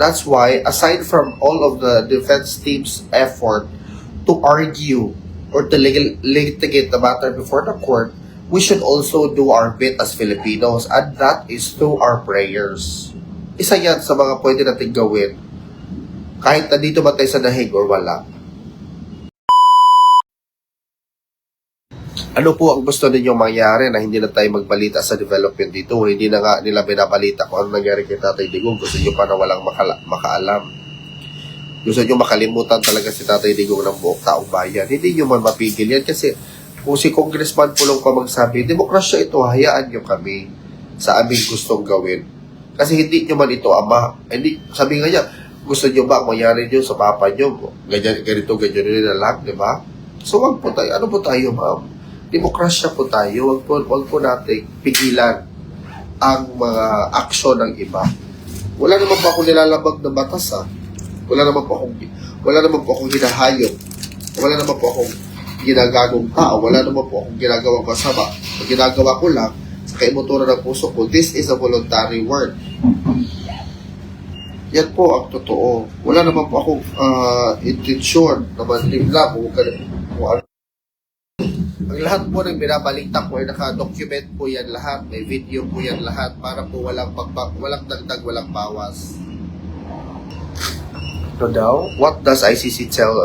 That's why, aside from all of the defense team's effort to argue or to litigate the matter before the court, we should also do our bit as Filipinos, and that is through our prayers. Isa yan sa mga pwede natin gawin, kahit nandito ba tayo sa dahig or wala. Ano po ang gusto ninyong mangyari na hindi na tayo magbalita sa development dito? Hindi na nga nila binabalita kung ano nangyari kay Tatay Digong. Gusto nyo pa na walang makaalam. Gusto nyo makalimutan talaga si Tatay Digong ng buong taong bayan. Hindi nyo man mapigil yan kasi kung si Congressman Pulong pa magsabi, demokrasya ito, hayaan nyo kami sa aming gustong gawin. Kasi hindi nyo man ito ama. Hindi, sabi nga niya, gusto nyo ba mangyari nyo sa papa nyo? Ganito, ganyan na lang, di ba? So wag po tayo, ano po tayo ma'am? Demokrasya po tayo, wag po natin pigilan ang mga aksyon ng iba. Wala naman po akong nilalabag ng batas Wala naman po akong hinahayop. Wala naman po akong ginagagong tao. Wala naman po akong ginagawang kasama. Ang ginagawa ko lang sa kaimuturan ng puso ko, this is a voluntary word. Yan po ang totoo. Wala naman po akong intensyon na manlimla kung ano. Ang lahat po ng binabalita ko ay naka-document po yan lahat, may video po yan lahat para po walang dagdag, walang bawas. So daw, what does ICC tell?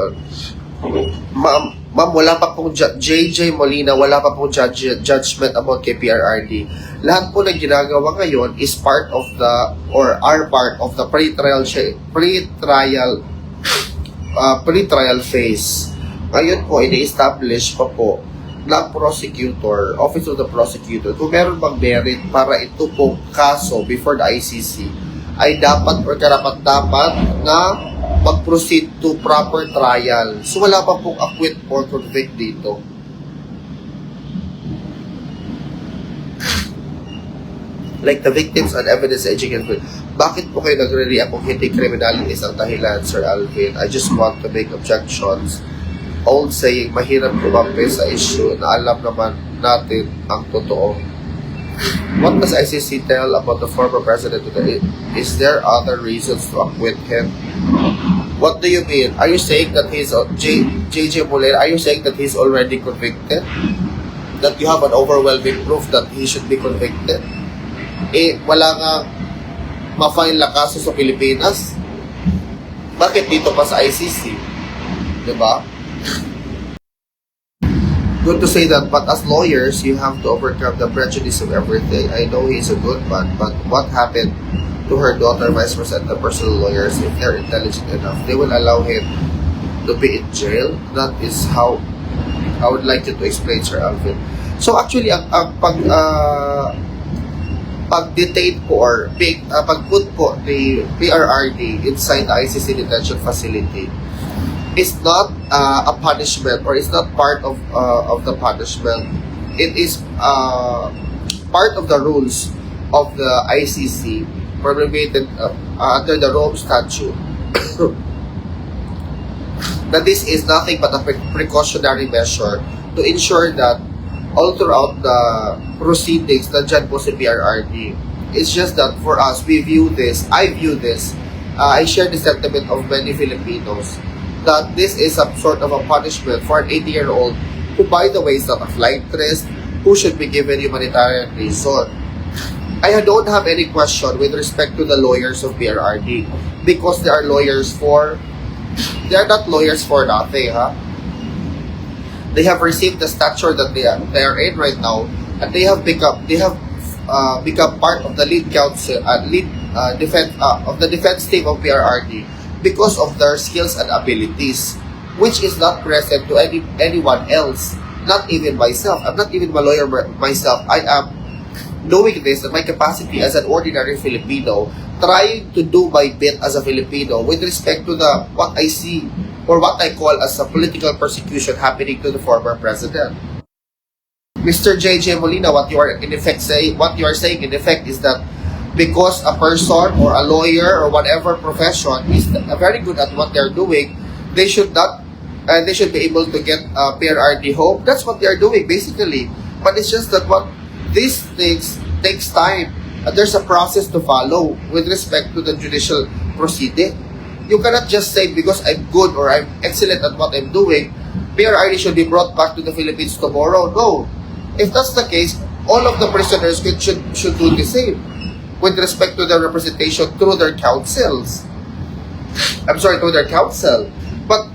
Ma'am, wala pa pong JJ Molina, wala pa pong judgment about kay PRRD. Lahat po ng ginagawa ngayon is part of the, or are part of the pre-trial phase. Ngayon po, ini-establish pa po ng prosecutor, Office of the Prosecutor, kung meron bang merit para ito pong kaso before the ICC ay dapat or karapat-dapat na mag-proceed to proper trial. So wala pa pong acquit or convict dito. Like the victims and evidence education. Bakit po kayo nagre-react kung hindi criminalities ang dahilan, Sir Alvin? I just want to make objections. Old saying, mahirap kumampi sa issue na alam naman natin ang totoo. What does ICC tell about the former president today? Is there other reasons to acquit him? What do you mean? Are you saying that he's JJ Molina? Are you saying that he's already convicted? That you have an overwhelming proof that he should be convicted? Wala nga ma-file na kaso sa Pilipinas? Bakit dito pa sa ICC? Diba? Good to say that, but as lawyers, you have to overcome the prejudice of everything. I know he's a good man, but what happened to her daughter, vice versa, and the personal lawyers, if they're intelligent enough, they will allow him to be in jail? That is how I would like you to explain, Sir Alvin. So actually, ang pag-detain po or pag-put po the PRRD inside the ICC detention facility is not a punishment, or it's not part of the punishment. It is part of the rules of the ICC promulgated under the Rome Statute. That this is nothing but a precautionary measure to ensure that all throughout the proceedings nandiyan po si PRRD. It's just that for us, I view this, I share the sentiment of many Filipinos that this is some sort of a punishment for an 80-year-old who, by the way, is not a flight risk, who should be given humanitarian reason. I don't have any question with respect to the lawyers of PRRD because they are not lawyers for nothing, They have received the stature that they are in right now, and they have become part of the lead counsel, of the defense team of PRRD. Because of their skills and abilities, which is not present to anyone else, not even myself. I'm not even a lawyer myself. I am knowing this in my capacity as an ordinary Filipino, trying to do my bit as a Filipino with respect to what I see or what I call as a political persecution happening to the former president. Mr. JJ Molina, what you are saying in effect is that because a person or a lawyer or whatever profession is very good at what they're doing, they should be able to get PRRD home. That's what they're doing basically. But it's just that what these things takes time. There's a process to follow with respect to the judicial proceeding. You cannot just say because I'm good or I'm excellent at what I'm doing, PRRD should be brought back to the Philippines tomorrow. No. If that's the case, all of the prisoners should do the same with respect to their representation through their councils. I'm sorry, through their council. But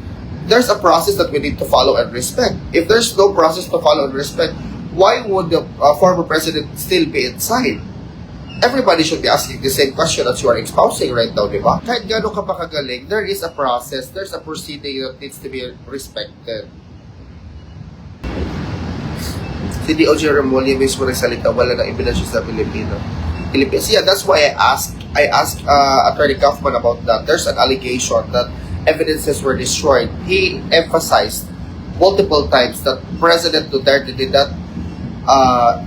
there's a process that we need to follow and respect. If there's no process to follow and respect, why would the former president still be inside? Everybody should be asking the same question as you are espousing right now, di ba? Kahit gano'n ka pa kagaling, there is a process, there's a proceeding that needs to be respected. Si D.O.J. Remulla mismo nagsalita, wala na ebidensya sa Philippines. Yeah, that's why I asked Attorney Kaufman about that. There's an allegation that evidences were destroyed. He emphasized multiple times that President Duterte did not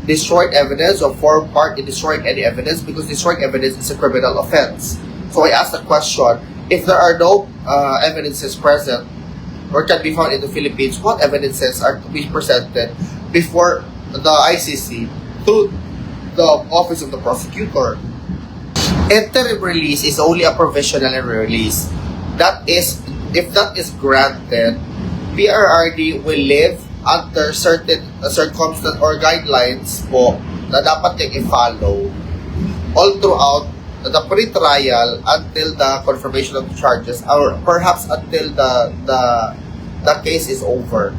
destroy evidence or form part in destroying any evidence, because destroying evidence is a criminal offense. So I asked the question, if there are no evidences present or can be found in the Philippines, what evidences are to be presented before the ICC to the Office of the Prosecutor? Interim release is only a provisional release. That is, if that is granted, PRRD will live under certain circumstances or guidelines po na dapat niyang i-follow all throughout the pre-trial until the confirmation of the charges, or perhaps until the case is over.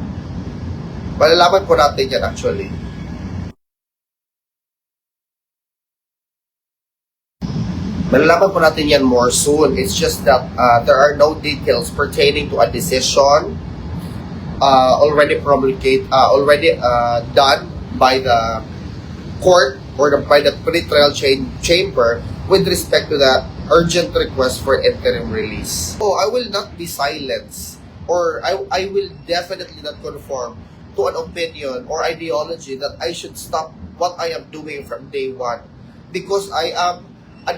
Malalaman po natin yan actually. Malalaman po natin yan more soon. It's just that there are no details pertaining to a decision already done by the court or by the pre-trial chamber with respect to the urgent request for interim release. So I will not be silenced, or I will definitely not conform to an opinion or ideology that I should stop what I am doing from day one, because I am a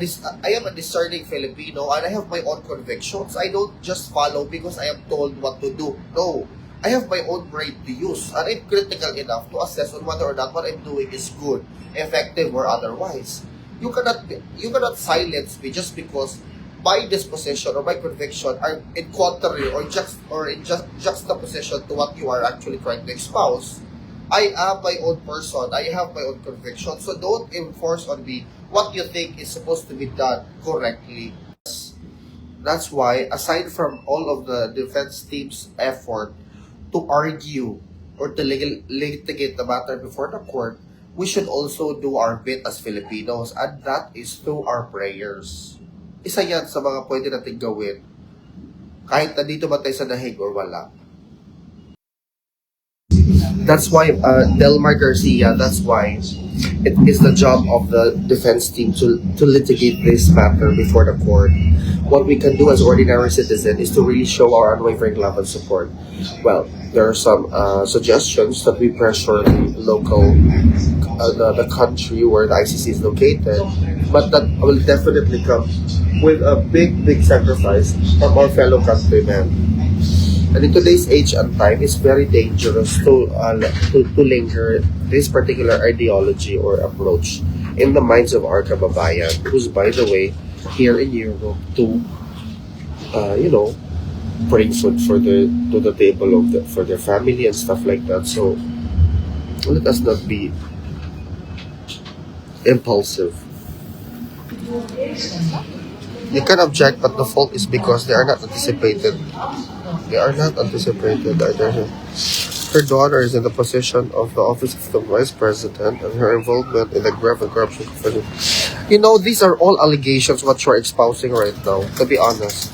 discerning Filipino and I have my own convictions. I don't just follow because I am told what to do. No. I have my own brain to use, and I'm critical enough to assess on whether or not what I'm doing is good, effective, or otherwise. You cannot silence me just because my disposition or my conviction are in contrary or in juxtaposition to what you are actually trying to espouse. I am my own person. I have my own conviction. So don't enforce on me what you think is supposed to be done correctly. That's why, aside from all of the defense team's effort to argue or to litigate the matter before the court, we should also do our bit as Filipinos, and that is through our prayers. Isa yan sa mga pwede natin gawin, kahit nandito ba tayo sa dahig or wala. That's why, Delmar Garcia, that's why it is the job of the defense team to litigate this matter before the court. What we can do as ordinary citizens is to really show our unwavering love and support. Well, there are some suggestions that we pressure the local, the country where the ICC is located, but that will definitely come with a big sacrifice from our fellow countrymen. And in today's age and time, it's very dangerous to linger this particular ideology or approach in the minds of our kababayan, who's, by the way, here in Europe to, bring food to the table for their family and stuff like that. So let us not be impulsive. You can object, but the fault is because they are not anticipated. Her daughter is in the position of the office of the vice president, and her involvement in the graft and corruption. These are all allegations what you're espousing right now, to be honest.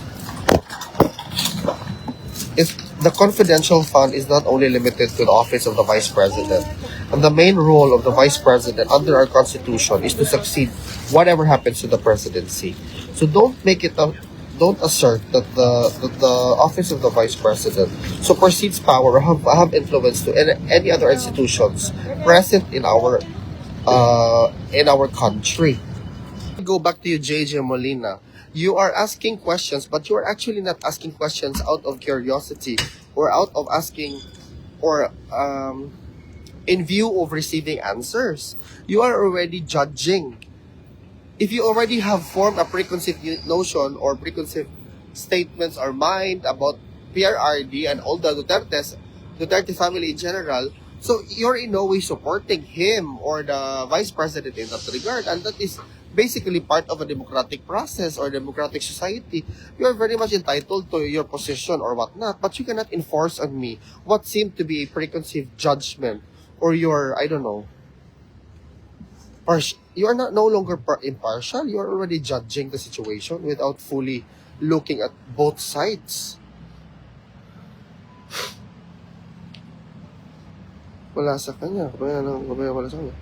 If the confidential fund is not only limited to the office of the vice president, and the main role of the vice president under our constitution is to succeed whatever happens to the presidency. So don't assert that the office of the vice president supersedes power or have influence to any other institutions present in our country. Go back to you, JJ Molina. You are asking questions, but you are actually not asking questions out of curiosity or out of asking or in view of receiving answers. You are already judging if you already have formed a preconceived notion or preconceived statements or mind about PRRD and all the Duterte family in general, so you're in no way supporting him or the vice president in that regard, and that is basically part of a democratic process or democratic society. You are very much entitled to your position or whatnot, but you cannot enforce on me what seemed to be a preconceived judgment or your, I don't know, you are not no longer impartial. You are already judging the situation without fully looking at both sides. Wala sa kanya. Wala sa kanya.